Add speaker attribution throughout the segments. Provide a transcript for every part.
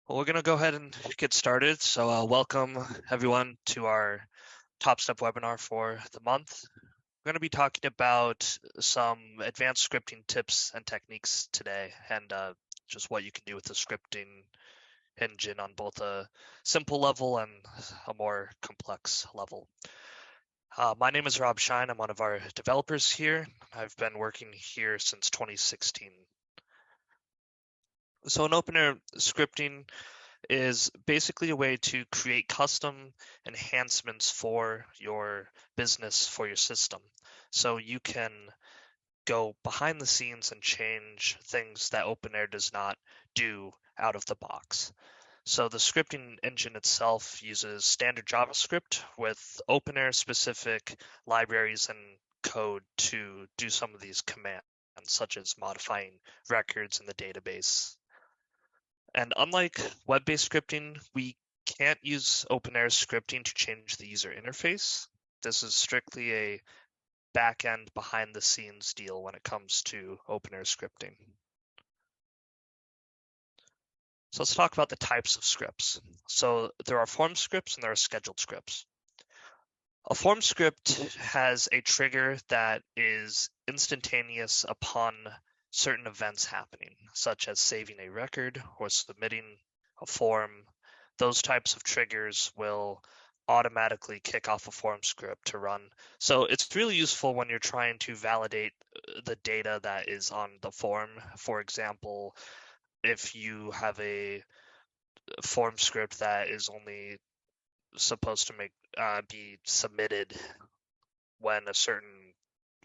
Speaker 1: Well, we're going to go ahead and get started. So, welcome everyone to our Top Step webinar for the month. We're going to be talking about some advanced scripting tips and techniques today, and just what you can do with the scripting engine on both a simple level and a more complex level. My name is Rob Shine. I'm one of our developers here. I've been working here since 2016. So, in OpenAir scripting is basically a way to create custom enhancements for your business, for your system. So you can go behind the scenes and change things that OpenAir does not do out of the box. So the scripting engine itself uses standard JavaScript with OpenAir specific libraries and code to do some of these commands, such as modifying records in the database. And unlike web-based scripting, we can't use OpenAir scripting to change the user interface. This is strictly a back-end, behind-the-scenes deal when it comes to OpenAir scripting. So let's talk about the types of scripts. So there are form scripts and there are scheduled scripts. A form script has a trigger that is instantaneous upon certain events happening, such as saving a record or submitting a form. Those types of triggers will automatically kick off a form script to run. So it's really useful when you're trying to validate the data that is on the form. For example, if you have a form script that is only supposed to be submitted when a certain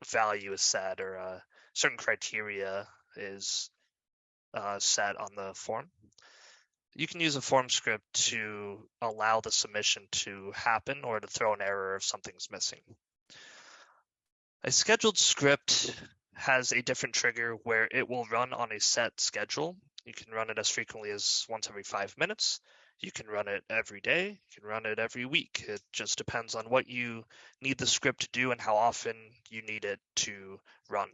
Speaker 1: value is set or a certain criteria is set on the form. You can use a form script to allow the submission to happen or to throw an error if something's missing. A scheduled script has a different trigger where it will run on a set schedule. You can run it as frequently as once every 5 minutes. You can run it every day. You can run it every week. It just depends on what you need the script to do and how often you need it to run.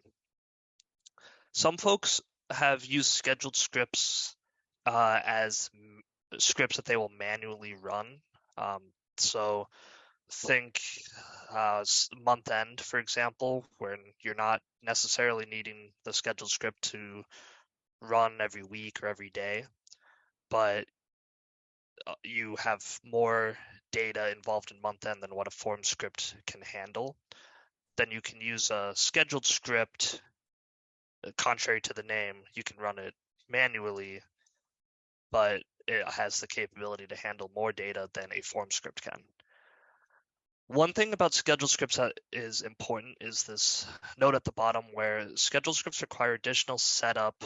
Speaker 1: Some folks have used scheduled scripts as scripts that they will manually run. So think month end, for example, when you're not necessarily needing the scheduled script to run every week or every day, but you have more data involved in month end than what a form script can handle. Then you can use a scheduled script. Contrary to the name, you can run it manually, but it has the capability to handle more data than a form script can. One thing about scheduled scripts that is important is this note at the bottom where scheduled scripts require additional setup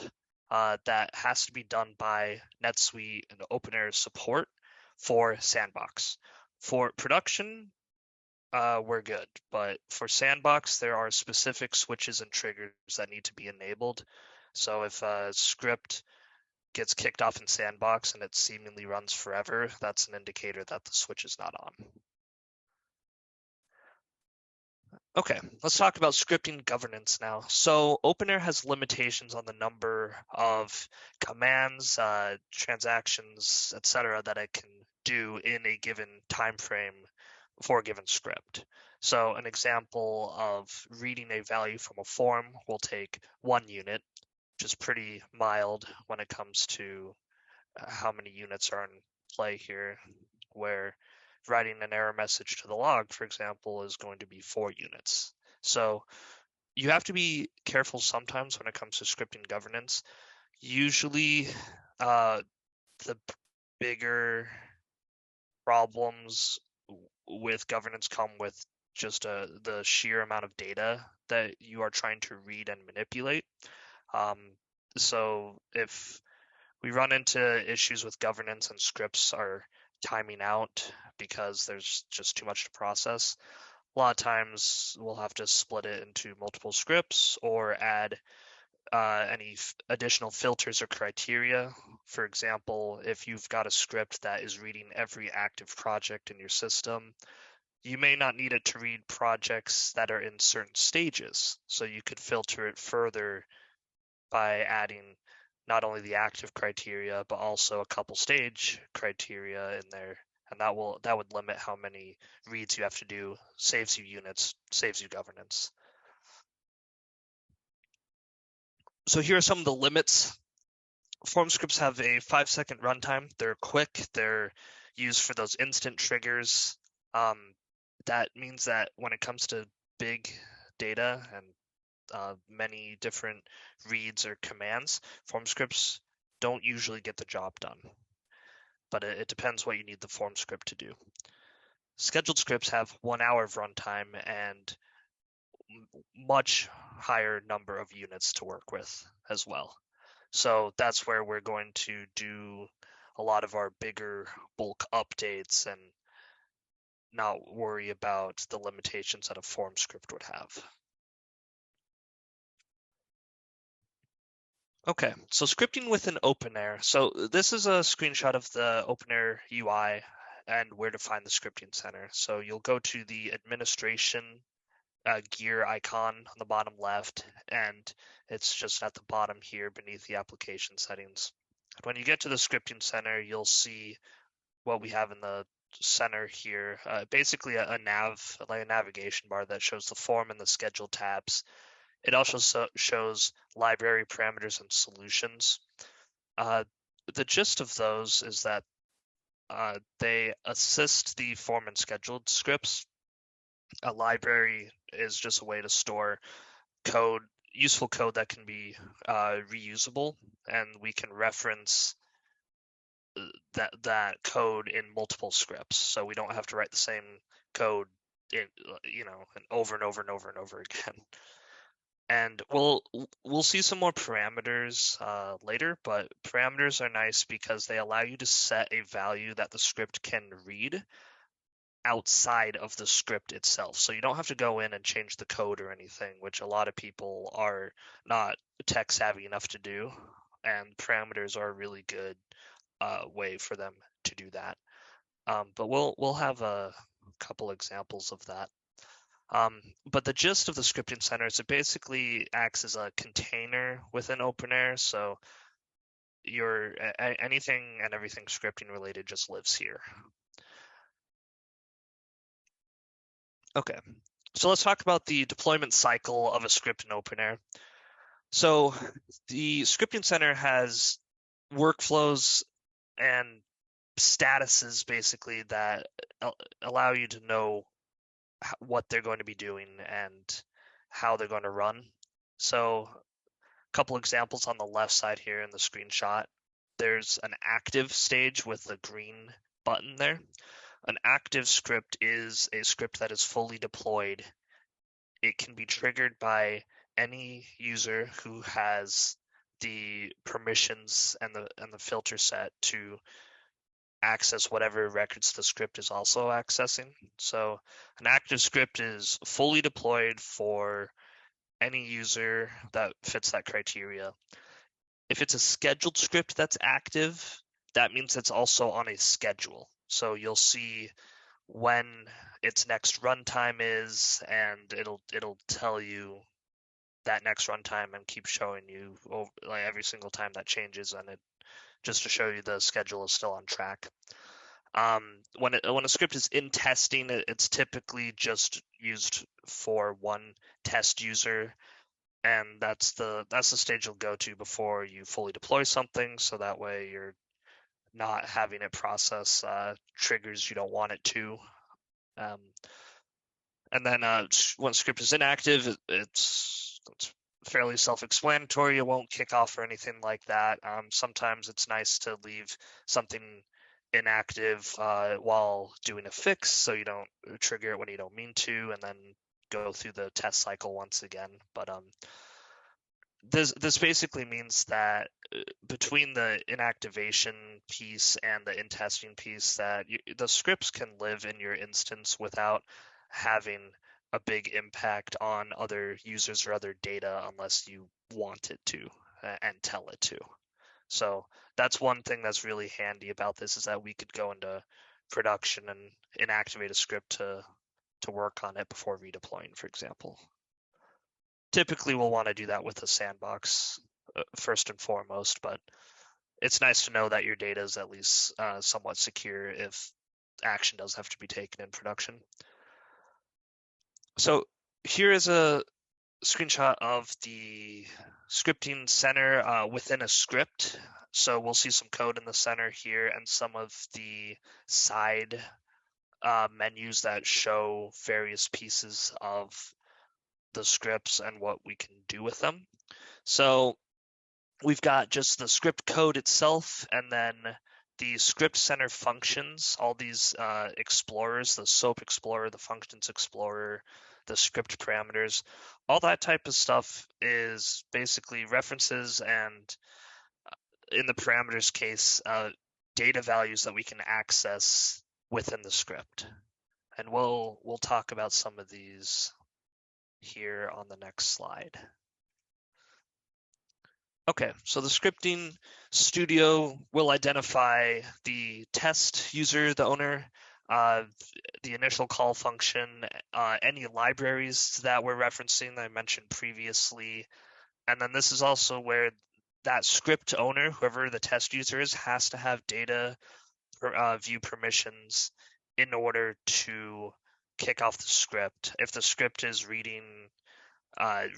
Speaker 1: that has to be done by NetSuite and OpenAir support for Sandbox. For production, we're good, but for Sandbox, there are specific switches and triggers that need to be enabled. So if a script gets kicked off in Sandbox and it seemingly runs forever, that's an indicator that the switch is not on. Okay, let's talk about scripting governance now. So OpenAir has limitations on the number of commands, transactions, etc., that it can do in a given time frame for a given script. So an example of reading a value from a form will take 1 unit, which is pretty mild when it comes to how many units are in play here, where writing an error message to the log, for example, is going to be 4 units. So you have to be careful sometimes when it comes to scripting governance. Usually, the bigger problems with governance come with just the sheer amount of data that you are trying to read and manipulate. So if we run into issues with governance and scripts are timing out because there's just too much to process, a lot of times we'll have to split it into multiple scripts or add any additional filters or criteria. For example, if you've got a script that is reading every active project in your system, you may not need it to read projects that are in certain stages. So you could filter it further by adding not only the active criteria, but also a couple stage criteria in there. And that would limit how many reads you have to do, saves you units, saves you governance. So here are some of the limits. Form scripts have a 5-second runtime. They're quick. They're used for those instant triggers. That means that when it comes to big data and many different reads or commands, form scripts don't usually get the job done. But it depends what you need the form script to do. Scheduled scripts have 1 hour of runtime and much higher number of units to work with as well. So that's where we're going to do a lot of our bigger bulk updates and not worry about the limitations that a form script would have. Okay, so scripting within OpenAir. So this is a screenshot of the OpenAir UI and where to find the scripting center. So you'll go to the administration gear icon on the bottom left, and it's just at the bottom here beneath the application settings. When you get to the scripting center, you'll see what we have in the center here, basically a navigation bar that shows the form and the schedule tabs. It also shows library parameters and solutions. The gist of those is that they assist the form and scheduled scripts. A library is just a way to store code, useful code that can be reusable, and we can reference that code in multiple scripts, so we don't have to write the same code over and over and over and over again. And we'll see some more parameters later, but parameters are nice because they allow you to set a value that the script can read outside of the script itself. So you don't have to go in and change the code or anything, which a lot of people are not tech savvy enough to do. And parameters are a really good way for them to do that. But we'll have a couple examples of that. But the gist of the scripting center is it basically acts as a container within OpenAir. So your anything and everything scripting related just lives here. Okay, so let's talk about the deployment cycle of a script in OpenAir. So the scripting center has workflows and statuses basically that allow you to know what they're going to be doing and how they're going to run. So a couple examples on the left side here in the screenshot. There's an active stage with the green button there. An active script is a script that is fully deployed. It can be triggered by any user who has the permissions and the filter set to access whatever records the script is also accessing. So an active script is fully deployed for any user that fits that criteria. If it's a scheduled script that's active, that means it's also on a schedule. So you'll see when its next runtime is, and it'll tell you that next runtime and keep showing you like every single time that changes, and it just to show you the schedule is still on track. When a script is in testing, it's typically just used for one test user, and that's the stage you'll go to before you fully deploy something. So that way you're not having it process triggers you don't want it to. And then when script is inactive, it's fairly self-explanatory. It won't kick off or anything like that. Sometimes it's nice to leave something inactive while doing a fix, so you don't trigger it when you don't mean to, and then go through the test cycle once again. But this basically means that between the inactivation piece and the in testing piece, that the scripts can live in your instance without having a big impact on other users or other data unless you want it to and tell it to. So that's one thing that's really handy about this, is that we could go into production and inactivate a script to work on it before redeploying, for example. Typically, we'll want to do that with a sandbox first and foremost, but it's nice to know that your data is at least somewhat secure if action does have to be taken in production. So here is a screenshot of the scripting center within a script. So we'll see some code in the center here and some of the side menus that show various pieces of the scripts and what we can do with them. So we've got just the script code itself, and then the script center functions, all these explorers, the SOAP explorer, the functions explorer, the script parameters, all that type of stuff is basically references and, in the parameters case, data values that we can access within the script. And we'll talk about some of these here on the next slide. Okay, so the scripting studio will identify the test user, the owner, the initial call function, any libraries that we're referencing that I mentioned previously. And then this is also where that script owner, whoever the test user is, has to have data view permissions in order to kick off the script. If the script is reading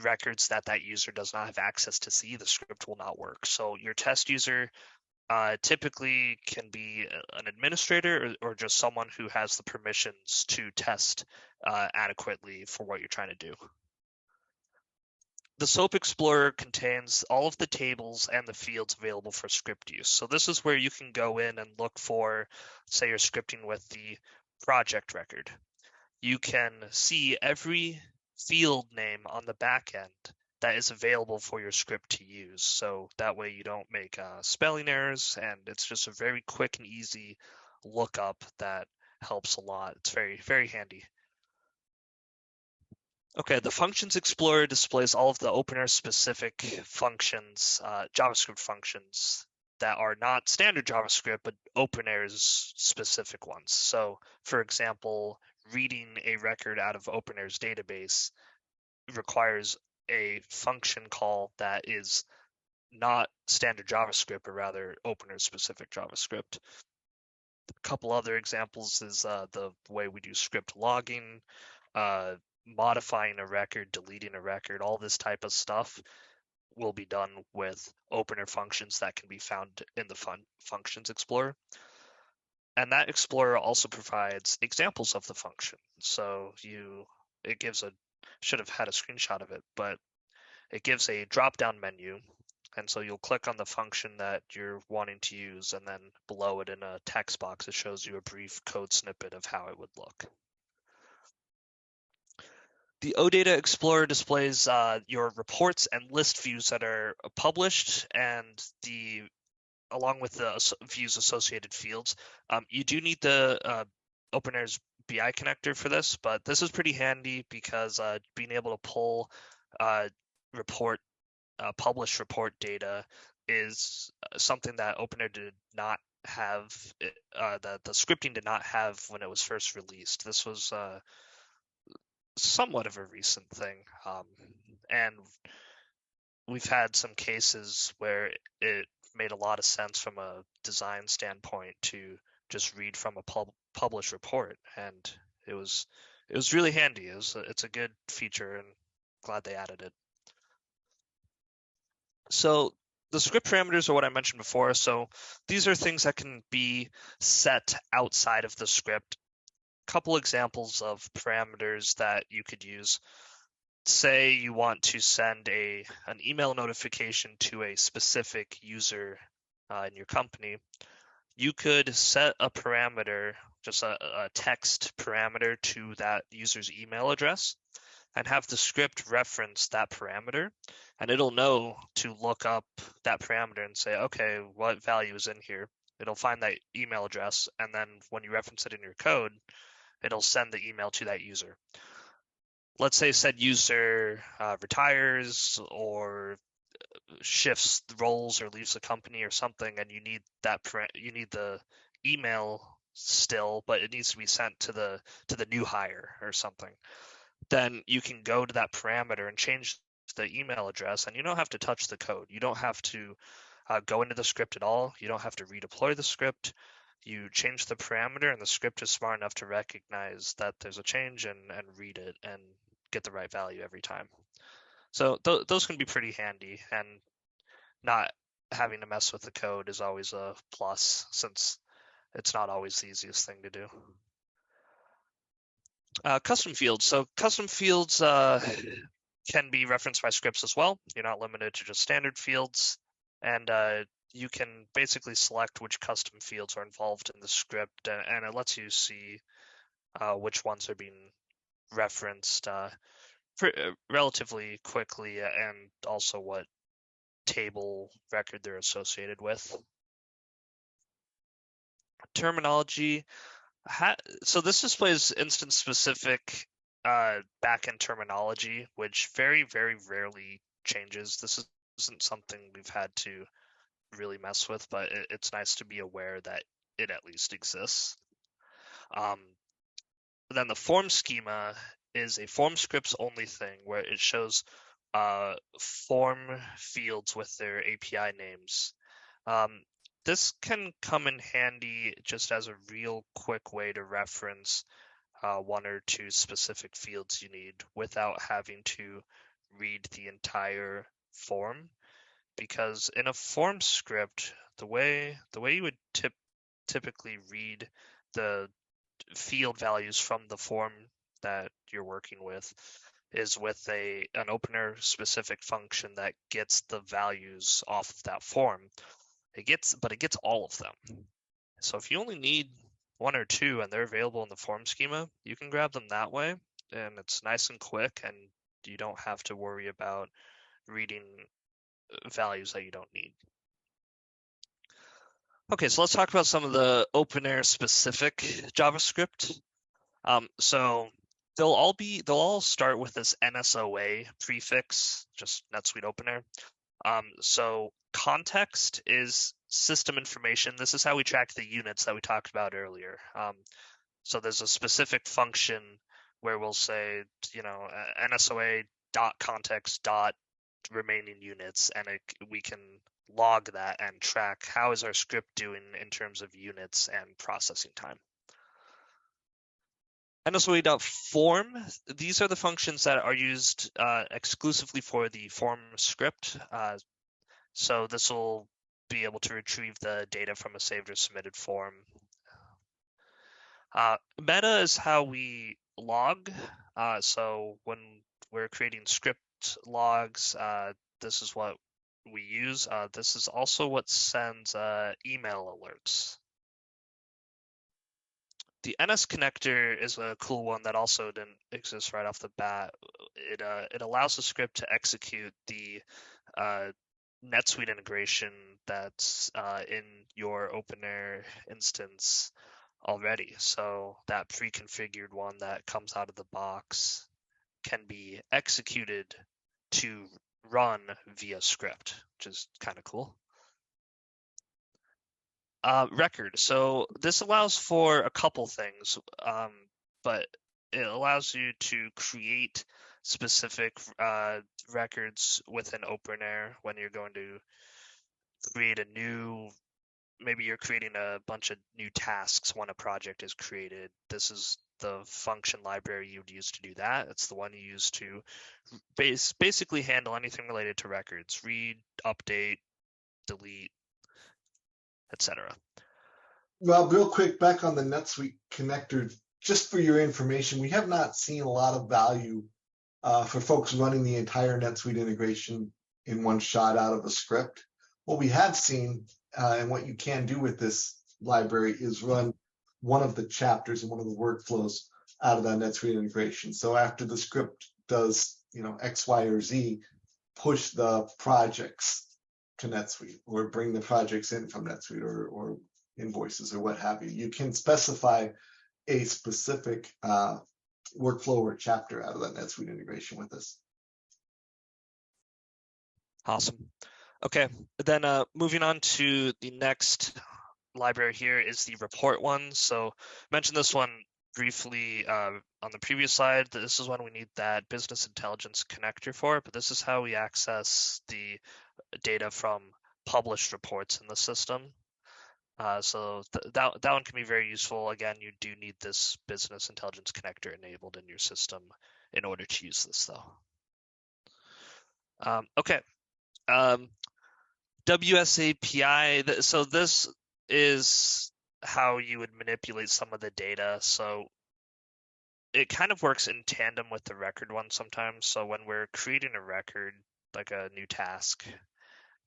Speaker 1: records that user does not have access to see, the script will not work. So your test user typically can be an administrator or just someone who has the permissions to test adequately for what you're trying to do. The SOAP Explorer contains all of the tables and the fields available for script use. So this is where you can go in and look for, say you're scripting with the project record. You can see every field name on the back end that is available for your script to use. So that way you don't make spelling errors, and it's just a very quick and easy lookup that helps a lot. It's very, very handy. Okay, the Functions Explorer displays all of the OpenAir specific functions, JavaScript functions that are not standard JavaScript, but OpenAir's specific ones. So, for example, reading a record out of OpenAir's database requires a function call that is not standard JavaScript, but rather OpenAir specific JavaScript. A couple other examples is the way we do script logging, modifying a record, deleting a record, all this type of stuff will be done with OpenAir functions that can be found in the Functions Explorer. And that Explorer also provides examples of the function. So it gives should have had a screenshot of it, but it gives a drop-down menu. And so you'll click on the function that you're wanting to use, and then below it in a text box, it shows you a brief code snippet of how it would look. The OData Explorer displays your reports and list views that are published, and along with the views associated fields. You do need the OpenAir's BI connector for this, but this is pretty handy because being able to pull published report data is something that OpenAir did not have, that the scripting did not have when it was first released. This was somewhat of a recent thing, and we've had some cases where it made a lot of sense from a design standpoint to just read from a published report, and it was really handy. It's a good feature, and glad they added it. So the script parameters are what I mentioned before. So these are things that can be set outside of the script. Couple examples of parameters that you could use. Say you want to send an email notification to a specific user in your company. You could set a parameter, just a text parameter to that user's email address, and have the script reference that parameter, and it'll know to look up that parameter and say, okay, what value is in here? It'll find that email address, and then when you reference it in your code, it'll send the email to that user. Let's say said user retires or shifts roles or leaves the company or something, and you need the email still, but it needs to be sent to the new hire or something. Then you can go to that parameter and change the email address, and you don't have to touch the code. You don't have to go into the script at all. You don't have to redeploy the script. You change the parameter, and the script is smart enough to recognize that there's a change and read it and get the right value every time. So those can be pretty handy, and not having to mess with the code is always a plus, since it's not always the easiest thing to do. Custom fields. So custom fields can be referenced by scripts as well. You're not limited to just standard fields, and you can basically select which custom fields are involved in the script, and it lets you see which ones are being referenced relatively quickly, and also what table record they're associated with. Terminology. So this displays instance-specific backend terminology, which very, very rarely changes. This isn't something we've had to really mess with, but it's nice to be aware that it at least exists. Then the form schema is a form scripts only thing, where it shows form fields with their API names. This can come in handy just as a real quick way to reference one or two specific fields you need without having to read the entire form. Because in a form script, the way you would typically read the field values from the form that you're working with is with an OpenAir specific function that gets the values off of that form. It gets all of them. So if you only need one or two and they're available in the form schema, you can grab them that way, and it's nice and quick, and you don't have to worry about reading values that you don't need. Okay, so let's talk about some of the OpenAir specific JavaScript. So they'll all start with this NSOA prefix, just NetSuite OpenAir. So context is system information. This is how we track the units that we talked about earlier. So there's a specific function where we'll say, NSOA dot context dot remaining units, and we can log that and track how is our script doing in terms of units and processing time. NSOA.form, these are the functions that are used exclusively for the form script. So this will be able to retrieve the data from a saved or submitted form. Meta is how we log. So when we're creating script logs, this is what we use. This is also what sends email alerts. The NS connector is a cool one that also didn't exist right off the bat. It allows the script to execute the NetSuite integration that's in your OpenAir instance already. So that pre-configured one that comes out of the box can be executed to run via script, which is kind of cool. Record. So this allows for a couple things, but it allows you to create specific records within OpenAir when you're going to create maybe you're creating a bunch of new tasks when a project is created. This is the function library you would use to do that. It's the one you use to basically handle anything related to records: read, update, delete, etc.
Speaker 2: Well, real quick, back on the NetSuite connector, just for your information, we have not seen a lot of value for folks running the entire NetSuite integration in one shot out of a script. What we have seen and what you can do with this library is run one of the chapters and one of the workflows out of that NetSuite integration. So after the script does, X, Y, or Z, push the projects to NetSuite or bring the projects in from NetSuite or invoices or what have you. You can specify a specific workflow or chapter out of that NetSuite integration with this.
Speaker 1: Awesome. Okay, then moving on to the next library here is the report one. So I mentioned this one briefly on the previous slide, this is when we need that business intelligence connector for, but this is how we access the data from published reports in the system. So that one can be very useful. Again, you do need this business intelligence connector enabled in your system in order to use this, though. Okay. WSAPI. So this is how you would manipulate some of the data. So it kind of works in tandem with the record one sometimes. So when we're creating a record, like a new task,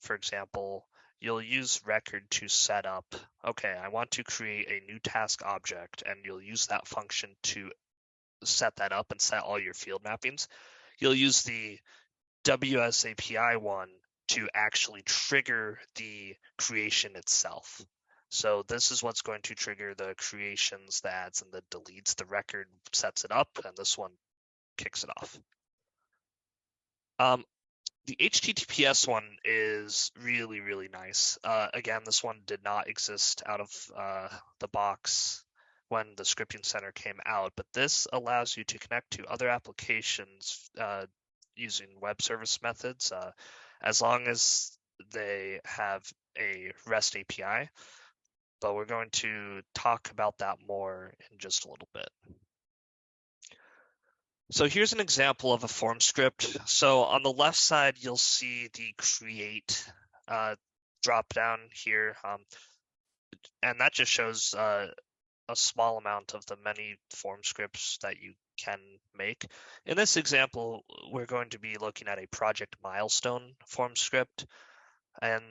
Speaker 1: for example, you'll use record to set up, okay, I want to create a new task object, and you'll use that function to set that up and set all your field mappings. You'll use the WSAPI one to actually trigger the creation itself. So this is what's going to trigger the creations, the adds, and the deletes. The record sets it up, and this one kicks it off. The HTTPS one is really, really nice. Again, this one did not exist out of the box when the Scripting Center came out, but this allows you to connect to other applications using web service methods as long as they have a REST API. But we're going to talk about that more in just a little bit. So here's an example of a form script. So on the left side, you'll see the create drop down here. And that just shows a small amount of the many form scripts that you can make. In this example, we're going to be looking at a project milestone form script. And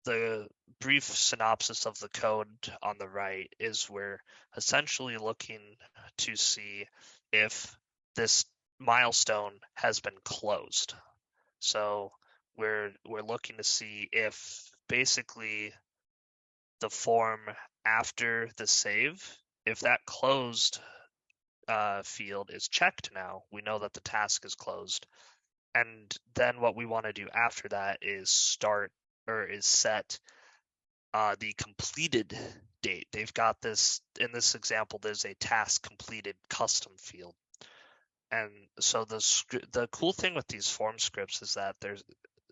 Speaker 1: the brief synopsis of the code on the right is we're essentially looking to see if this milestone has been closed. So we're looking to see if basically the form after the save, if that closed field is checked now, we know that the task is closed. And then what we want to do after that is set the completed date. They've got this, in this example, there's a task completed custom field. And so the cool thing with these form scripts is that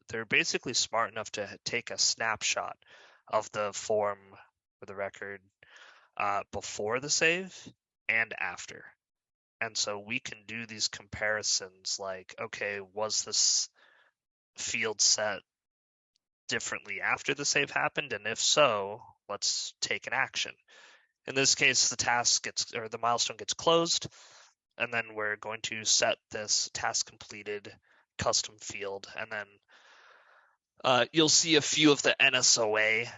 Speaker 1: they're basically smart enough to take a snapshot of the form or the record before the save and after. And so we can do these comparisons like, okay, was this field set differently after the save happened? And if so, let's take an action. In this case, the milestone gets closed, and then we're going to set this task completed custom field. And then you'll see a few of the NSOA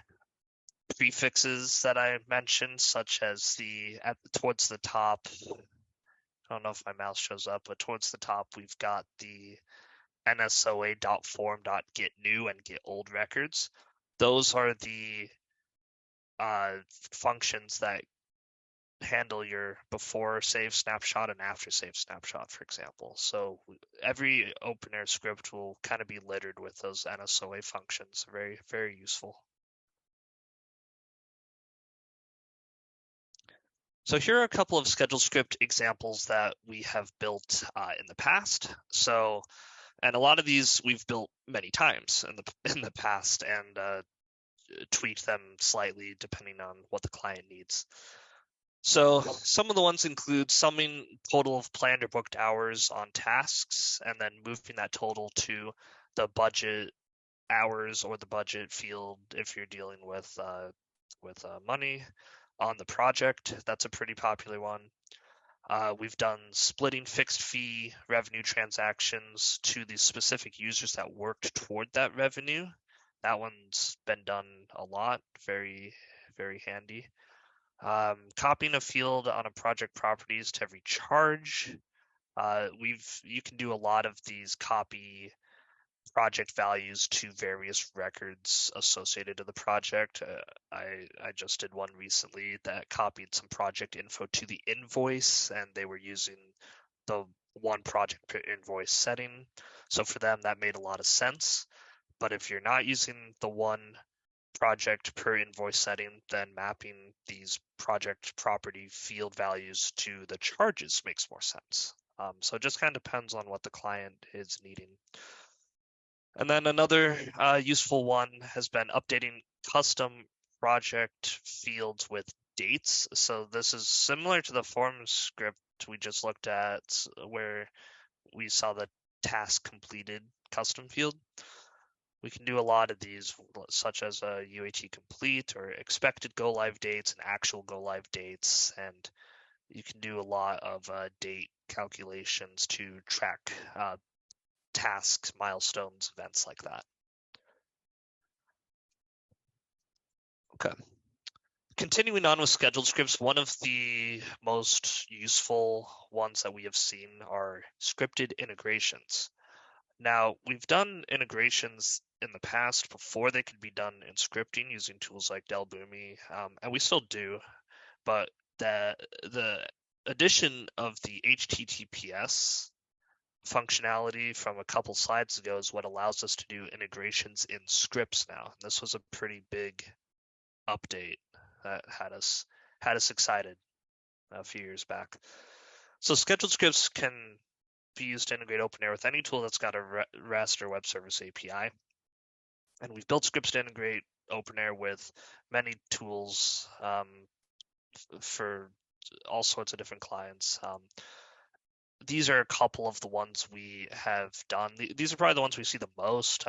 Speaker 1: prefixes that I mentioned, such as towards the top, I don't know if my mouse shows up, but towards the top, we've got the nsoa.form.getNew and getOld records. Those are the functions that handle your before save snapshot and after save snapshot, for example. So every OpenAir script will kind of be littered with those NSOA functions. Very, very useful. So here are a couple of schedule script examples that we have built in the past. And a lot of these we've built many times in the past and tweaked them slightly depending on what the client needs. So some of the ones include summing total of planned or booked hours on tasks, and then moving that total to the budget hours or the budget field if you're dealing with money on the project. That's a pretty popular one. We've done splitting fixed fee revenue transactions to the specific users that worked toward that revenue. That one's been done a lot. Very, very handy. Copying a field on a project properties to every charge. You can do a lot of these copy project values to various records associated to the project. I just did one recently that copied some project info to the invoice, and they were using the one project per invoice setting. So for them, that made a lot of sense. But if you're not using the one project per invoice setting, then mapping these project property field values to the charges makes more sense. So it just kind of depends on what the client is needing. And then another useful one has been updating custom project fields with dates. So this is similar to the form script we just looked at, where we saw the task completed custom field. We can do a lot of these, such as a UAT complete or expected go live dates and actual go live dates. And you can do a lot of date calculations to track tasks, milestones, events like that. Okay. Continuing on with scheduled scripts, one of the most useful ones that we have seen are scripted integrations. Now, we've done integrations in the past before they could be done in scripting using tools like Delboomi, and we still do, but the addition of the HTTPS functionality from a couple slides ago is what allows us to do integrations in scripts now. This was a pretty big update that had us excited a few years back. So scheduled scripts can be used to integrate OpenAir with any tool that's got a REST or web service API. And we've built scripts to integrate OpenAir with many tools for all sorts of different clients. These are a couple of the ones we have done. These are probably the ones we see the most.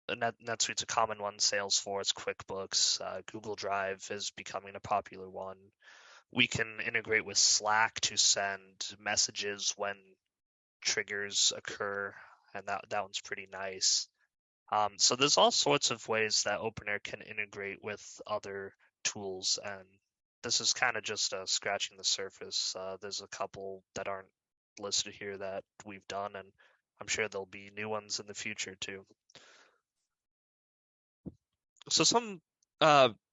Speaker 1: NetSuite's a common one, Salesforce, QuickBooks, Google Drive is becoming a popular one. We can integrate with Slack to send messages when triggers occur, and that one's pretty nice. So there's all sorts of ways that OpenAir can integrate with other tools, and this is kind of just scratching the surface. There's a couple that aren't listed here that we've done, and I'm sure there'll be new ones in the future too. So some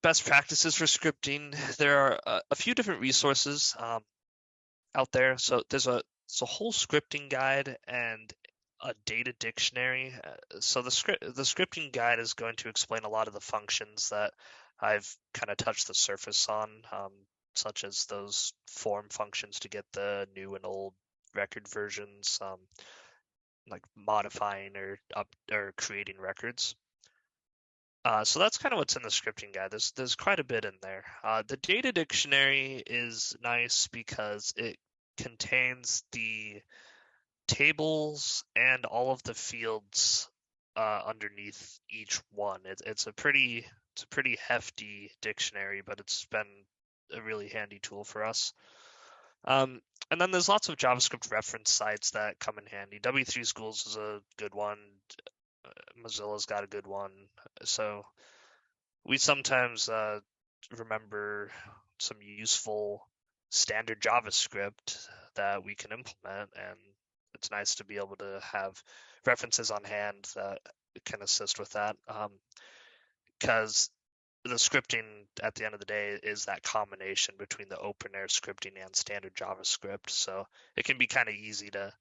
Speaker 1: best practices for scripting. There are a few different resources out there. So there's a whole scripting guide and a data dictionary. So the scripting guide is going to explain a lot of the functions that I've kind of touched the surface on, such as those form functions to get the new and old record versions, like modifying or creating records. So that's kind of what's in the scripting guide. There's quite a bit in there. The data dictionary is nice because it contains the tables and all of the fields underneath each one. It's a pretty hefty dictionary, but it's been a really handy tool for us. And then there's lots of JavaScript reference sites that come in handy. W3 Schools is a good one. Mozilla's got a good one. So we sometimes remember some useful standard JavaScript that we can implement, and it's nice to be able to have references on hand that can assist with that. Because the scripting at the end of the day is that combination between the OpenAir scripting and standard JavaScript. So it can be kind of easy to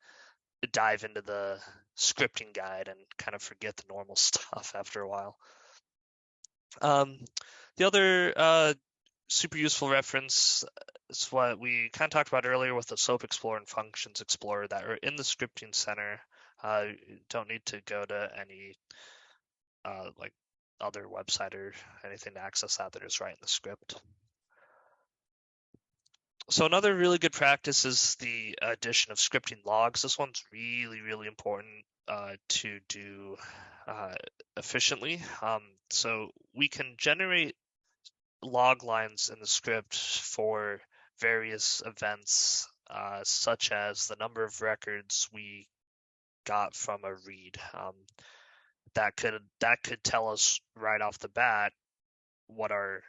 Speaker 1: dive into the scripting guide and kind of forget the normal stuff after a while. The other super useful reference is what we kind of talked about earlier with the SOAP Explorer and Functions Explorer that are in the scripting center. You don't need to go to any like other website or anything to access that. They're just right in the script. So another really good practice is the addition of scripting logs. This one's really, really important to do efficiently. So we can generate log lines in the script for various events, such as the number of records we got from a read. That could tell us right off the bat what our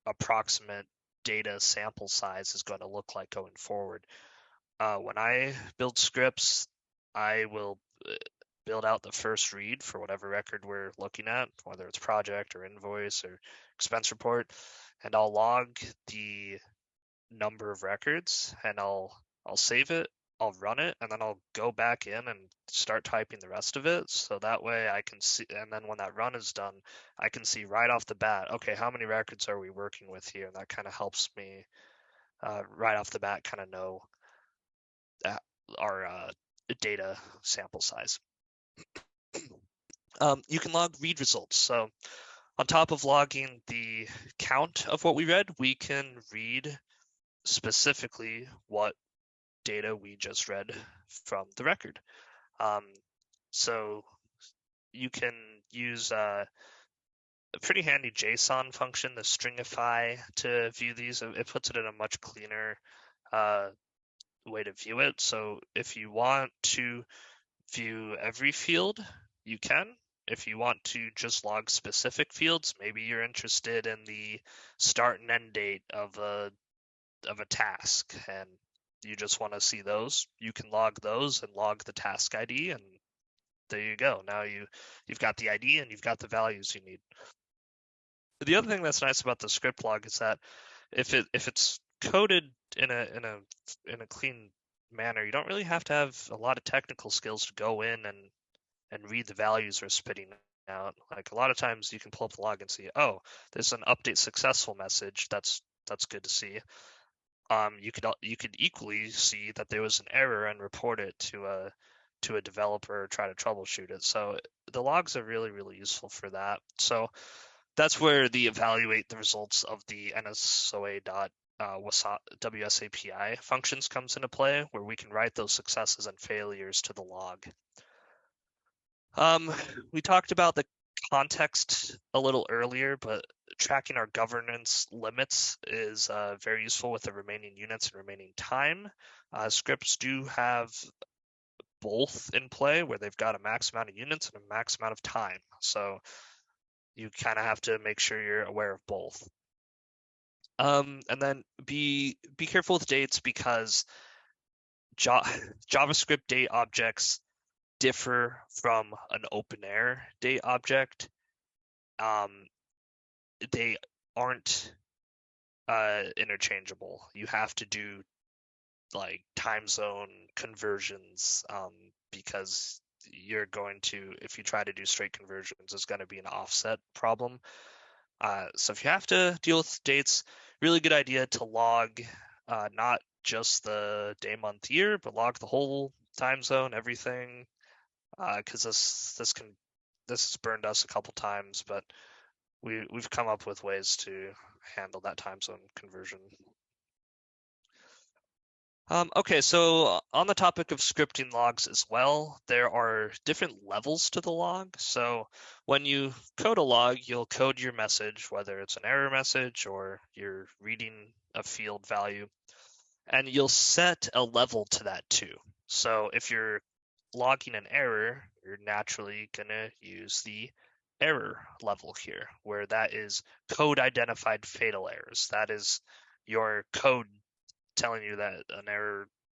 Speaker 1: approximate data sample size is going to look like going forward. When I build scripts, I will build out the first read for whatever record we're looking at, whether it's project or invoice or expense report, and I'll log the number of records and I'll save it I'll run it and then I'll go back in and start typing the rest of it. So that way I can see, and then when that run is done, I can see right off the bat, okay, how many records are we working with here? And that kind of helps me right off the bat kind of know our data sample size. You can log read results. So on top of logging the count of what we read, we can read specifically what data we just read from the record. So you can use a pretty handy JSON function, the stringify, to view these. It puts it in a much cleaner way to view it. So if you want to view every field, you can. If you want to just log specific fields, maybe you're interested in the start and end date of a task and you just want to see those, you can log those and log the task ID, and there you go. Now you've got the ID and you've got the values you need. The other thing that's nice about the script log is that if it's coded in a clean manner, you don't really have to have a lot of technical skills to go in and read the values we're spitting out. Like a lot of times you can pull up the log and see, oh, there's an update successful message. That's good to see. You could equally see that there was an error and report it to a developer or try to troubleshoot it. So the logs are really, really useful for that. So that's where the evaluate the results of the NSOA.WSAPI functions comes into play, where we can write those successes and failures to the log. We talked about the context a little earlier, but tracking our governance limits is very useful with the remaining units and remaining time. Scripts do have both in play, where they've got a max amount of units and a max amount of time. So you kind of have to make sure you're aware of both. And then be careful with dates, because JavaScript date objects differ from an OpenAir date object. They aren't interchangeable. You have to do like time zone conversions, because you're going to, if you try to do straight conversions, it's going to be an offset problem. So if you have to deal with dates, really good idea to log not just the day, month, year, but log the whole time zone, everything, because this has burned us a couple times, but we've come up with ways to handle that time zone conversion. Okay, so on the topic of scripting logs as well, there are different levels to the log. So when you code a log, you'll code your message, whether it's an error message or you're reading a field value, and you'll set a level to that too. So if you're logging an error, you're naturally going to use the error level here, where that is code identified fatal errors. That is your code telling you that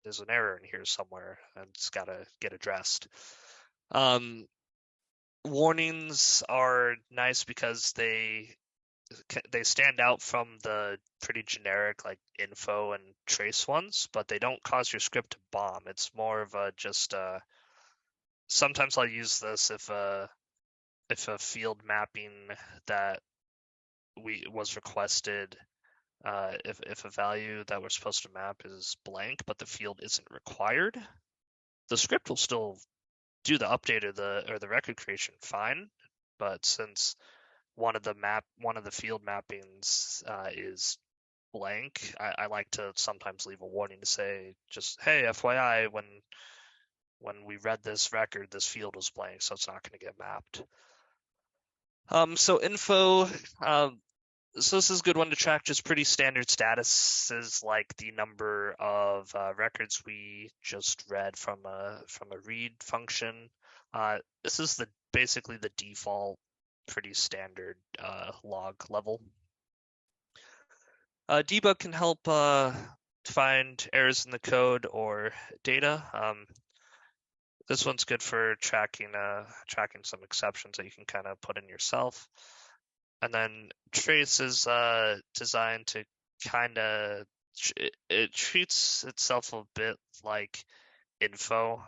Speaker 1: there's an error in here somewhere and it's got to get addressed. Warnings are nice because they stand out from the pretty generic like info and trace ones, but they don't cause your script to bomb. It's more of a just sometimes I'll use this if a field mapping that was requested, if a value that we're supposed to map is blank, but the field isn't required, the script will still do the update or the record creation fine. But since one of the field mappings is blank, I like to sometimes leave a warning to say, just, hey, FYI, when we read this record, this field was blank, so it's not going to get mapped. So info, so this is a good one to track. Just pretty standard statuses like the number of records we just read from a read function. This is basically the default, pretty standard log level. Debug can help find errors in the code or data. This one's good for tracking some exceptions that you can kind of put in yourself. And then trace is designed to kind of, it treats itself a bit like info,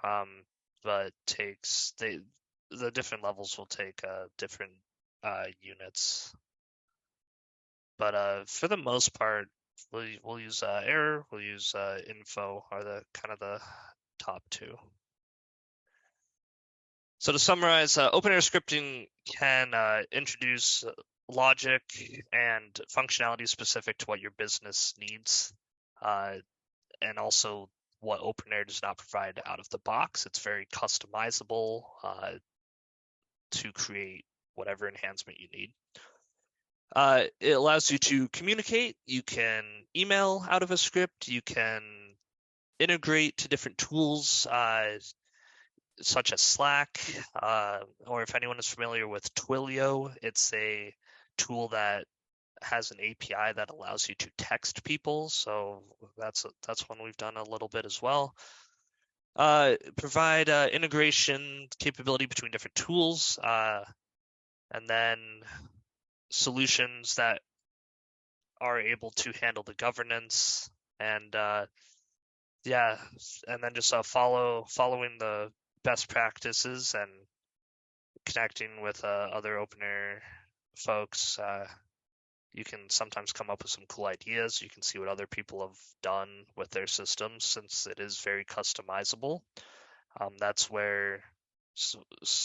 Speaker 1: but the different levels will take different units. But for the most part, we'll use error, we'll use info are the kind of the top two. So to summarize, OpenAir scripting can introduce logic and functionality specific to what your business needs, and also what OpenAir does not provide out of the box. It's very customizable to create whatever enhancement you need. It allows you to communicate. You can email out of a script. You can integrate to different tools such as Slack, or if anyone is familiar with Twilio, it's a tool that has an API that allows you to text people. So that's one we've done a little bit as well. Provide integration capability between different tools, and then solutions that are able to handle the governance and yeah, and then just following the best practices and connecting with other OpenAir folks. You can sometimes come up with some cool ideas. You can see what other people have done with their systems since it is very customizable. That's where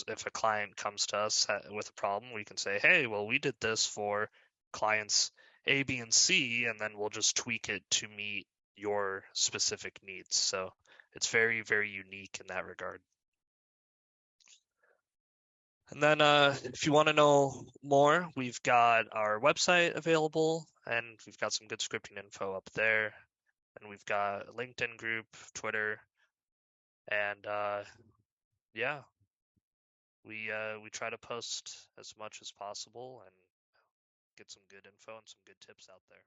Speaker 1: if a client comes to us with a problem, we can say, hey, well, we did this for clients A, B, and C, and then we'll just tweak it to meet your specific needs. So it's very, very unique in that regard. And then if you want to know more, we've got our website available, and we've got some good scripting info up there. And we've got a LinkedIn group, Twitter, and yeah, we try to post as much as possible and get some good info and some good tips out there.